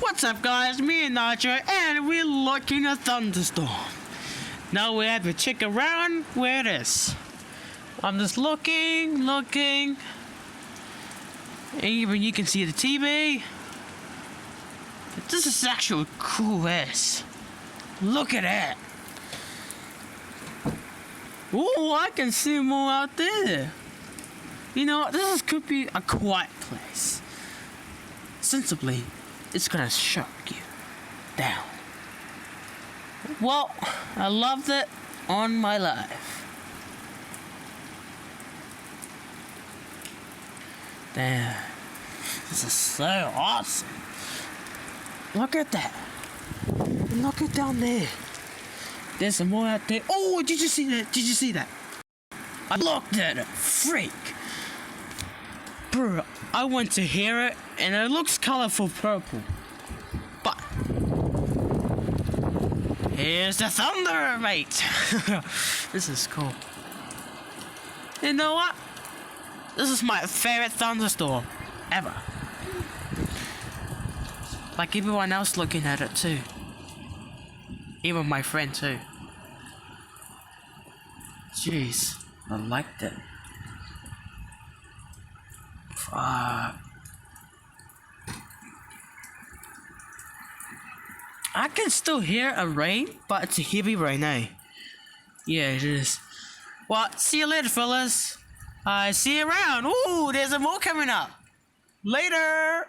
What's up, guys? Me and Nigel, and we're looking at Thunderstorm. Now we have to check around where it is. I'm just looking. Even you can see the TV. This is actually cool as. Look at that. Oh, I can see more out there. You know, this could be a quiet place. Sensibly, it's gonna shock you down. Well, I loved it on my life. Damn, this is so awesome. Look at that. Look at down there. There's some more out there. Oh, did you see that? Did you see that? I looked at it. Freak. Bro, I went to hear it, and it looks colorful purple. But here's the thunder, mate. This is cool. You know what? This is my favorite thunderstorm ever. Like everyone else looking at it too. Even my friend too. Jeez, I liked it. Fuck. I can still hear a rain, but it's a heavy rain, eh? Yeah, it is. Well, see you later, fellas. See you around. Ooh, there's more coming up. Later.